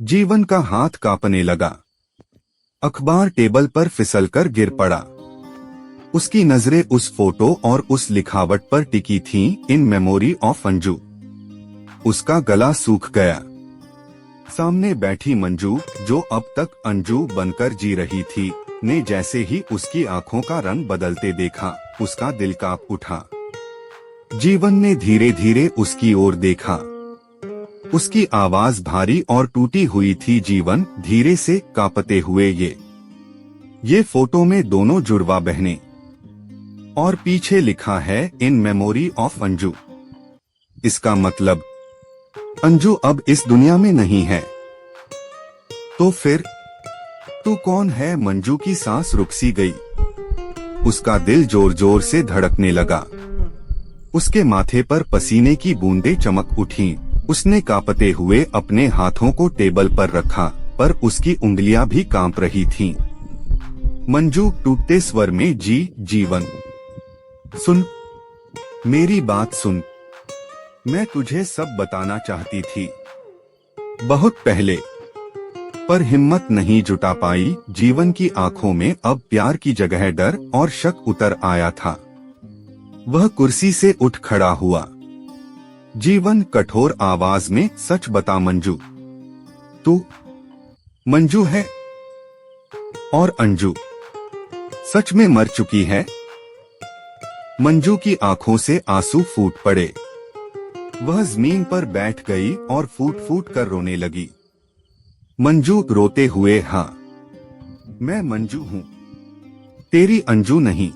जीवन का हाथ कांपने लगा। अखबार टेबल पर फिसलकर गिर पड़ा। उसकी नजरें उस फोटो और उस लिखावट पर टिकी थीं, इन मेमोरी ऑफ अंजू। उसका गला सूख गया। सामने बैठी मंजू, जो अब तक अंजू बनकर जी रही थी, ने जैसे ही उसकी आंखों का रंग बदलते देखा, उसका दिल कांप उठा। जीवन ने धीरे धीरे उसकी ओर देखा। उसकी आवाज भारी और टूटी हुई थी। जीवन, धीरे से कांपते हुए, ये फोटो में दोनों जुड़वा बहनें, और पीछे लिखा है, इन मेमोरी ऑफ अंजू। इसका मतलब अंजू अब इस दुनिया में नहीं है। तो फिर तू कौन है? मंजू की सांस रुक सी गई। उसका दिल जोर जोर से धड़कने लगा। उसके माथे पर पसीने की बूंदें चमक उठीं। उसने कांपते हुए अपने हाथों को टेबल पर रखा, पर उसकी उंगलियां भी कांप रही थीं। मंजू टूटते स्वर में, जीवन सुन, मेरी बात सुन। मैं तुझे सब बताना चाहती थी, बहुत पहले, पर हिम्मत नहीं जुटा पाई। जीवन की आंखों में अब प्यार की जगह डर और शक उतर आया था। वह कुर्सी से उठ खड़ा हुआ। जीवन कठोर आवाज में, सच बता मंजू, तू मंजू है और अंजू सच में मर चुकी है? मंजू की आंखों से आंसू फूट पड़े। वह जमीन पर बैठ गई और फूट फूट कर रोने लगी। मंजू रोते हुए, हाँ, मैं मंजू हूँ, तेरी अंजू नहीं।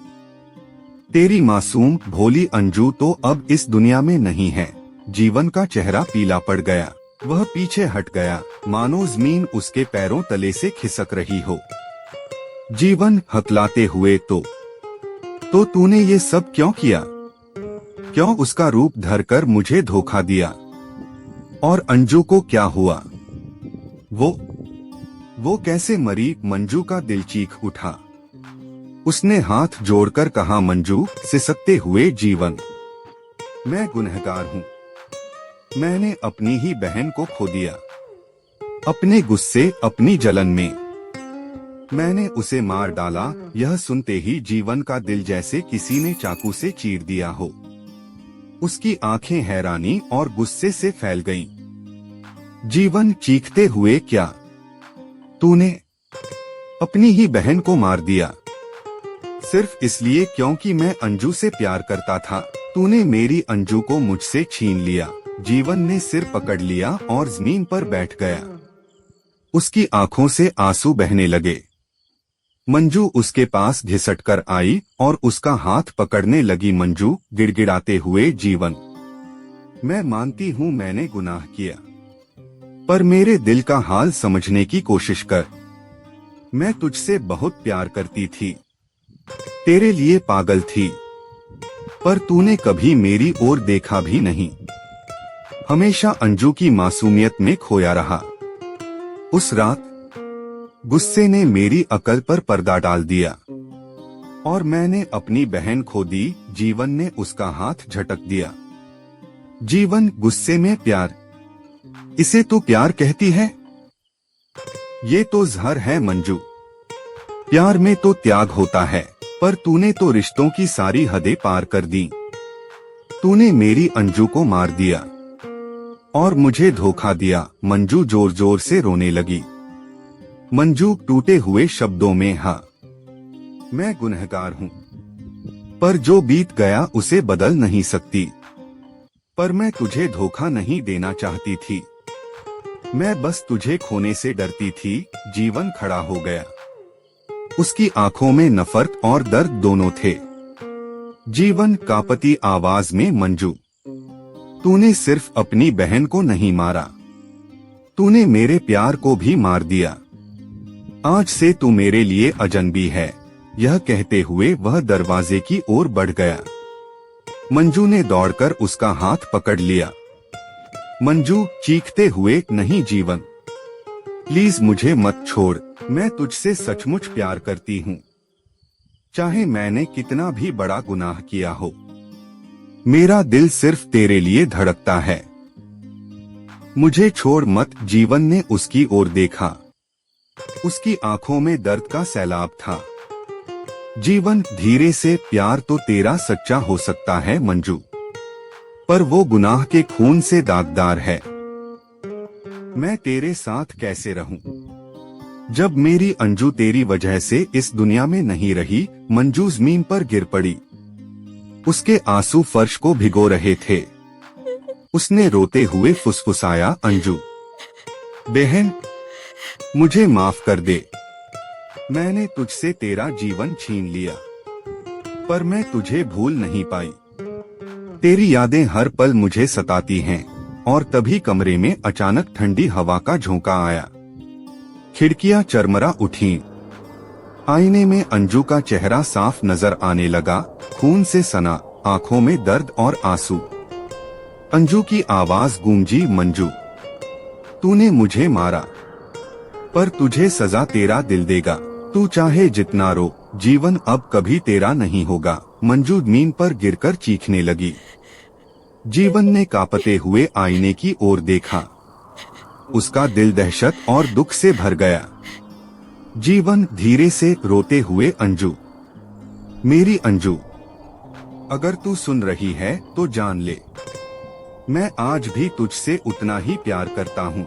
तेरी मासूम भोली अंजू तो अब इस दुनिया में नहीं है। जीवन का चेहरा पीला पड़ गया। वह पीछे हट गया, मानो जमीन उसके पैरों तले से खिसक रही हो। जीवन हकलाते हुए, तो तूने ये सब क्यों किया? क्यों उसका रूप धरकर मुझे धोखा दिया? और अंजू को क्या हुआ? वो कैसे मरी? मंजू का दिल चीख उठा। उसने हाथ जोड़कर कहा, मंजू, सिसकते हुए, जीवन, मैं गुनहगार हूँ। मैंने अपनी ही बहन को खो दिया। अपने गुस्से, अपनी जलन में मैंने उसे मार डाला। यह सुनते ही जीवन का दिल जैसे किसी ने चाकू से चीर दिया हो। उसकी आंखें हैरानी और गुस्से से फैल गईं। जीवन चीखते हुए, क्या तूने अपनी ही बहन को मार दिया? सिर्फ इसलिए क्योंकि मैं अंजू से प्यार करता था? तूने मेरी अंजू को मुझसे छीन लिया। जीवन ने सिर पकड़ लिया और जमीन पर बैठ गया। उसकी आंखों से आंसू बहने लगे। मंजू उसके पास घिसट कर आई और उसका हाथ पकड़ने लगी। मंजू गिड़गिड़ाते हुए, जीवन, मैं मानती हूँ मैंने गुनाह किया, पर मेरे दिल का हाल समझने की कोशिश कर। मैं तुझसे बहुत प्यार करती थी, तेरे लिए पागल थी, पर तूने कभी मेरी ओर देखा भी नहीं। हमेशा अंजू की मासूमियत में खोया रहा। उस रात गुस्से ने मेरी अकल पर पर्दा डाल दिया और मैंने अपनी बहन खो दी। जीवन ने उसका हाथ झटक दिया। जीवन गुस्से में, प्यार, इसे तो प्यार कहती है? ये तो जहर है मंजू। प्यार में तो त्याग होता है, पर तूने तो रिश्तों की सारी हदें पार कर दी। तूने मेरी अंजू को मार दिया और मुझे धोखा दिया। मंजू जोर जोर से रोने लगी। मंजू टूटे हुए शब्दों में, हाँ, मैं गुनहगार हूँ, पर जो बीत गया उसे बदल नहीं सकती। पर मैं तुझे धोखा नहीं देना चाहती थी, मैं बस तुझे खोने से डरती थी। जीवन खड़ा हो गया। उसकी आंखों में नफरत और दर्द दोनों थे। जीवन कांपती आवाज में, मंजू, तूने सिर्फ अपनी बहन को नहीं मारा, तूने मेरे प्यार को भी मार दिया। आज से तू मेरे लिए अजनबी है। यह कहते हुए वह दरवाजे की ओर बढ़ गया। मंजू ने दौड़कर उसका हाथ पकड़ लिया। मंजू चीखते हुए, नहीं जीवन, प्लीज मुझे मत छोड़। मैं तुझसे सचमुच प्यार करती हूँ, चाहे मैंने कितना भी बड़ा गुनाह किया हो। मेरा दिल सिर्फ तेरे लिए धड़कता है। मुझे छोड़ मत। जीवन ने उसकी ओर देखा। उसकी आंखों में दर्द का सैलाब था। जीवन धीरे से, प्यार तो तेरा सच्चा हो सकता है मंजू, पर वो गुनाह के खून से दागदार है। मैं तेरे साथ कैसे रहूं जब मेरी अंजू तेरी वजह से इस दुनिया में नहीं रही। मंजू जमीन पर गिर पड़ी। उसके आंसू फर्श को भिगो रहे थे। उसने रोते हुए फुसफुसाया, अंजू बहन, मुझे माफ कर दे। मैंने तुझसे तेरा जीवन छीन लिया, पर मैं तुझे भूल नहीं पाई। तेरी यादें हर पल मुझे सताती हैं। और तभी कमरे में अचानक ठंडी हवा का झोंका आया। खिड़कियां चरमरा उठीं। आईने में अंजू का चेहरा साफ नजर आने लगा, खून से सना, आंखों में दर्द और आंसू। अंजू की आवाज गूंजी, मंजू, तूने मुझे मारा, पर तुझे सजा तेरा दिल देगा। तू चाहे जितना रो, जीवन अब कभी तेरा नहीं होगा। मंजू जमीन पर गिरकर चीखने लगी। जीवन ने कांपते हुए आईने की ओर देखा। उसका दिल दहशत और दुख से भर गया। जीवन धीरे से रोते हुए, अंजू, मेरी अंजू, अगर तू सुन रही है तो जान ले, मैं आज भी तुझसे उतना ही प्यार करता हूँ।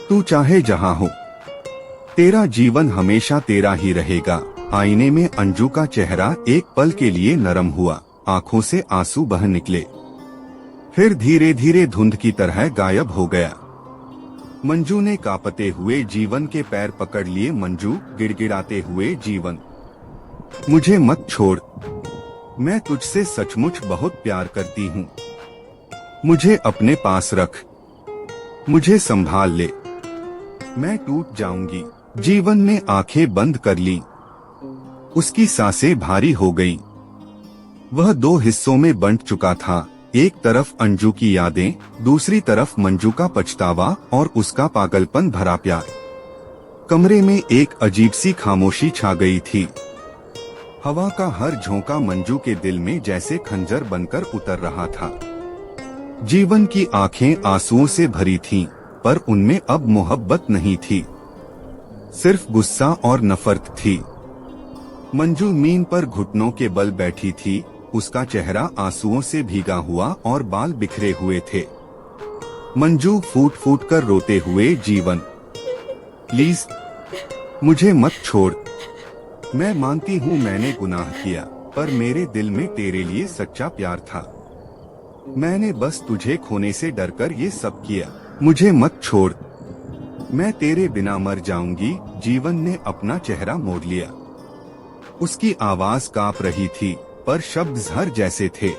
तू चाहे जहाँ हो, तेरा जीवन हमेशा तेरा ही रहेगा। आईने में अंजू का चेहरा एक पल के लिए नरम हुआ। आंखों से आंसू बह निकले, फिर धीरे धीरे धुंध की तरह गायब हो गया। मंजू ने कांपते हुए जीवन के पैर पकड़ लिए। मंजू गिड़गिड़ाते हुए, जीवन, मुझे मत छोड़, मैं तुझसे सचमुच बहुत प्यार करती हूँ। मुझे अपने पास रख, मुझे संभाल ले, मैं टूट जाऊंगी। जीवन ने आंखें बंद कर ली। उसकी सांसें भारी हो गईं। वह दो हिस्सों में बंट चुका था। एक तरफ अंजू की यादें, दूसरी तरफ मंजू का पछतावा और उसका पागलपन भरा प्यार। कमरे में एक अजीब सी खामोशी छा गई थी। हवा का हर झोंका मंजू के दिल में जैसे खंजर बनकर उतर रहा था। जीवन की आंखें आंसुओं से भरी थीं, पर उनमें अब मोहब्बत नहीं थी, सिर्फ गुस्सा और नफरत थी। मंजू जमीन पर घुटनों के बल बैठी थी। उसका चेहरा आंसुओं से भीगा हुआ और बाल बिखरे हुए थे। मंजू फूट फूट कर रोते हुए, जीवन, प्लीज मुझे मत छोड़। मैं मानती हूँ मैंने गुनाह किया, पर मेरे दिल में तेरे लिए सच्चा प्यार था। मैंने बस तुझे खोने से डरकर ये सब किया। मुझे मत छोड़, मैं तेरे बिना मर जाऊंगी। जीवन ने अपना चेहरा मोड़ लिया। उसकी आवाज कांप रही थी, पर शब्द जहर जैसे थे।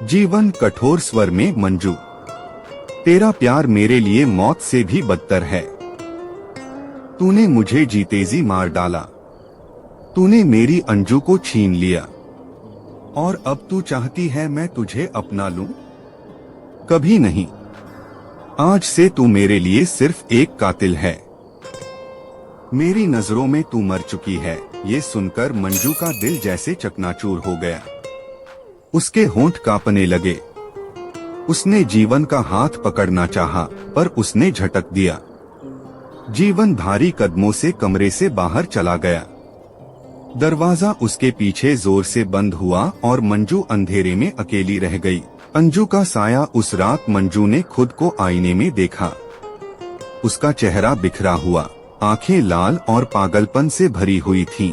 जीवन कठोर स्वर में, मंजू, तेरा प्यार मेरे लिए मौत से भी बदतर है। तूने मुझे जीते जी मार डाला। तूने मेरी अंजू को छीन लिया, और अब तू चाहती है मैं तुझे अपना लूं? कभी नहीं। आज से तू मेरे लिए सिर्फ एक कातिल है। मेरी नजरों में तू मर चुकी है। ये सुनकर मंजू का दिल जैसे चकनाचूर हो गया। उसके होंठ कांपने लगे। उसने जीवन का हाथ पकड़ना चाहा, पर उसने झटक दिया। जीवन भारी कदमों से कमरे से बाहर चला गया। दरवाजा उसके पीछे जोर से बंद हुआ और मंजू अंधेरे में अकेली रह गई। अंजू का साया। उस रात मंजू ने खुद को आईने में देखा। उसका चेहरा बिखरा हुआ, आंखें लाल और पागलपन से भरी हुई थीं।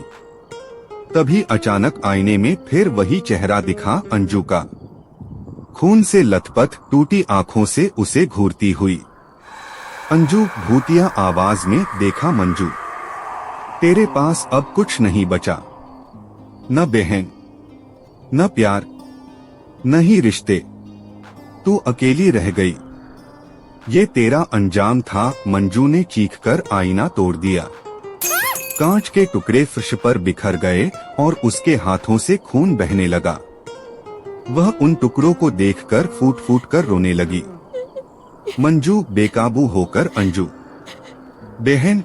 तभी अचानक आईने में फिर वही चेहरा दिखा, अंजू का। खून से लथपथ टूटी आंखों से उसे घूरती हुई। अंजू भूतिया आवाज में, देखा मंजू, तेरे पास अब कुछ नहीं बचा। न बहन, न प्यार, न ही रिश्ते। तू अकेली रह गई। ये तेरा अंजाम था। मंजू ने चीखकर आईना तोड़ दिया। कांच के टुकड़े फर्श पर बिखर गए और उसके हाथों से खून बहने लगा। वह उन टुकड़ों को देखकर फूट फूट कर रोने लगी। मंजू बेकाबू होकर, अंजू बहन,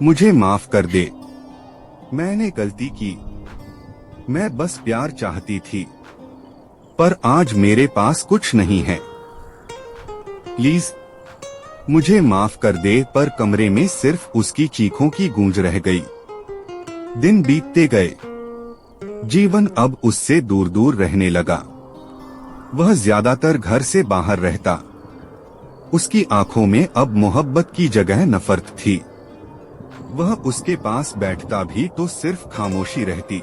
मुझे माफ कर दे। मैंने गलती की। मैं बस प्यार चाहती थी, पर आज मेरे पास कुछ नहीं है। प्लीज मुझे माफ कर दे। पर कमरे में सिर्फ उसकी चीखों की गूंज रह गई। दिन बीतते गए। जीवन अब उससे दूर दूर रहने लगा। वह ज्यादातर घर से बाहर रहता। उसकी आंखों में अब मोहब्बत की जगह नफरत थी। वह उसके पास बैठता भी तो सिर्फ खामोशी रहती।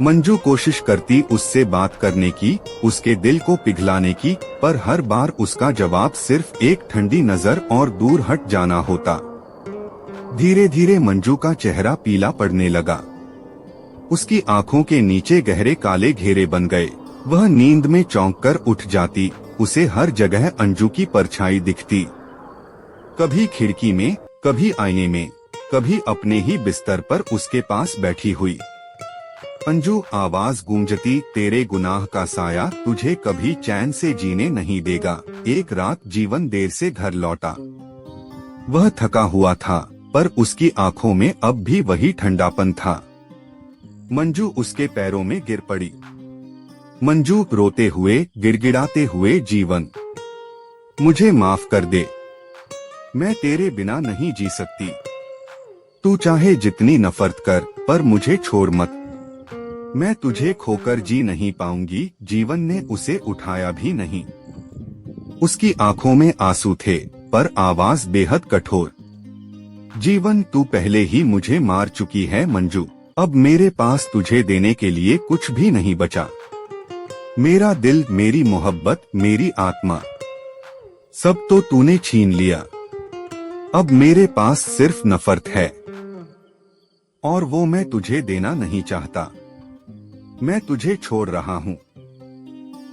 मंजू कोशिश करती उससे बात करने की, उसके दिल को पिघलाने की, पर हर बार उसका जवाब सिर्फ एक ठंडी नजर और दूर हट जाना होता। धीरे धीरे मंजू का चेहरा पीला पड़ने लगा। उसकी आंखों के नीचे गहरे काले घेरे बन गए। वह नींद में चौंक कर उठ जाती। उसे हर जगह अंजू की परछाई दिखती, कभी खिड़की में, कभी आईने में, कभी अपने ही बिस्तर पर उसके पास बैठी हुई। अंजू, आवाज गूंजती, तेरे गुनाह का साया तुझे कभी चैन से जीने नहीं देगा। एक रात जीवन देर से घर लौटा। वह थका हुआ था, पर उसकी आंखों में अब भी वही ठंडापन था। मंजू उसके पैरों में गिर पड़ी। मंजू रोते हुए, गिड़गिड़ाते हुए, जीवन मुझे माफ कर दे, मैं तेरे बिना नहीं जी सकती। तू चाहे जितनी नफरत कर, पर मुझे छोड़ मत। मैं तुझे खोकर जी नहीं पाऊंगी। जीवन ने उसे उठाया भी नहीं। उसकी आंखों में आंसू थे, पर आवाज बेहद कठोर। जीवन, तू पहले ही मुझे मार चुकी है मंजू। अब मेरे पास तुझे देने के लिए कुछ भी नहीं बचा। मेरा दिल, मेरी मोहब्बत, मेरी आत्मा, सब तो तूने छीन लिया। अब मेरे पास सिर्फ नफरत है, और वो मैं तुझे देना नहीं चाहता। मैं तुझे छोड़ रहा हूँ,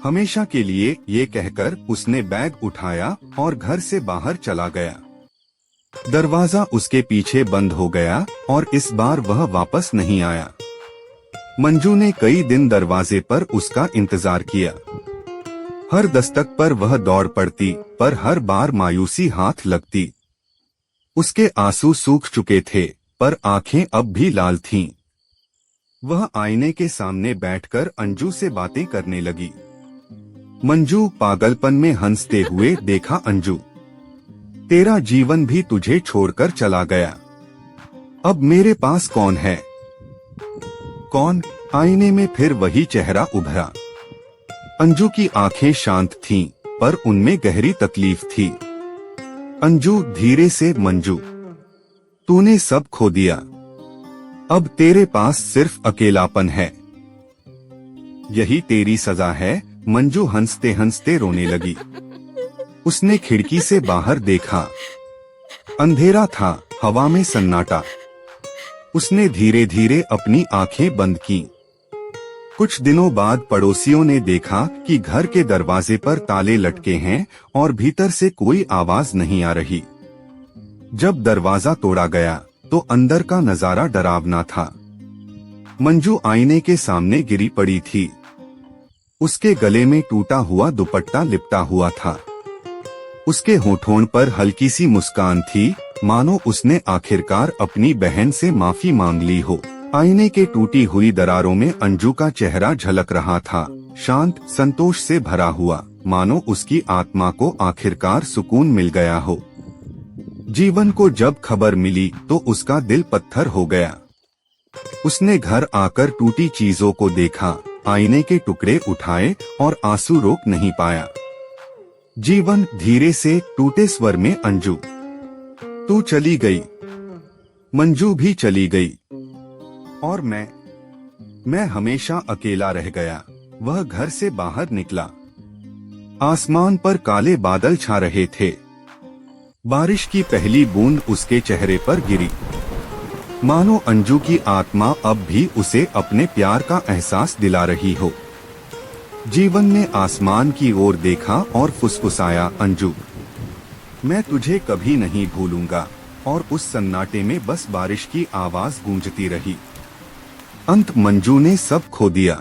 हमेशा के लिए। ये कहकर उसने बैग उठाया और घर से बाहर चला गया। दरवाजा उसके पीछे बंद हो गया और इस बार वह वापस नहीं आया। मंजू ने कई दिन दरवाजे पर उसका इंतजार किया। हर दस्तक पर वह दौड़ पड़ती, पर हर बार मायूसी हाथ लगती। उसके आंसू सूख चुके थे, पर आंखें अब भी लाल थीं। वह आईने के सामने बैठकर अंजू से बातें करने लगी। मंजू, पागलपन में हंसते हुए देखा अंजू, तेरा जीवन भी तुझे छोड़कर चला गया। अब मेरे पास कौन है? कौन? आईने में फिर वही चेहरा उभरा। अंजू की आंखें शांत थीं, पर उनमें गहरी तकलीफ थी। अंजू, धीरे से, मंजू, तूने सब खो दिया। अब तेरे पास सिर्फ अकेलापन है। यही तेरी सजा है। मंजू हंसते हंसते रोने लगी। उसने खिड़की से बाहर देखा। अंधेरा था, हवा में सन्नाटा। उसने धीरे धीरे अपनी आंखें बंद की। कुछ दिनों बाद पड़ोसियों ने देखा कि घर के दरवाजे पर ताले लटके हैं और भीतर से कोई आवाज नहीं आ रही। जब दरवाजा तोड़ा गया तो अंदर का नजारा डरावना था। मंजू आईने के सामने गिरी पड़ी थी। उसके गले में टूटा हुआ दुपट्टा लिपटा हुआ था। उसके होठों पर हल्की सी मुस्कान थी, मानो उसने आखिरकार अपनी बहन से माफी मांग ली हो। आईने के टूटी हुई दरारों में अंजू का चेहरा झलक रहा था, शांत, संतोष से भरा हुआ, मानो उसकी आत्मा को आखिरकार सुकून मिल गया हो। जीवन को जब खबर मिली तो उसका दिल पत्थर हो गया। उसने घर आकर टूटी चीजों को देखा, आईने के टुकड़े उठाए और आंसू रोक नहीं पाया। जीवन, धीरे से, टूटे स्वर में, अंजू, तू चली गई। मंजू भी चली गई। और मैं हमेशा अकेला रह गया। वह घर से बाहर निकला। आसमान पर काले बादल छा रहे थे। बारिश की पहली बूंद उसके चेहरे पर गिरी, मानो अंजू की आत्मा अब भी उसे अपने प्यार का एहसास दिला रही हो। जीवन ने आसमान की ओर देखा और फुसफुसाया, अंजू, मैं तुझे कभी नहीं भूलूंगा। और उस सन्नाटे में बस बारिश की आवाज गूंजती रही। अंत मंजू ने सब खो दिया।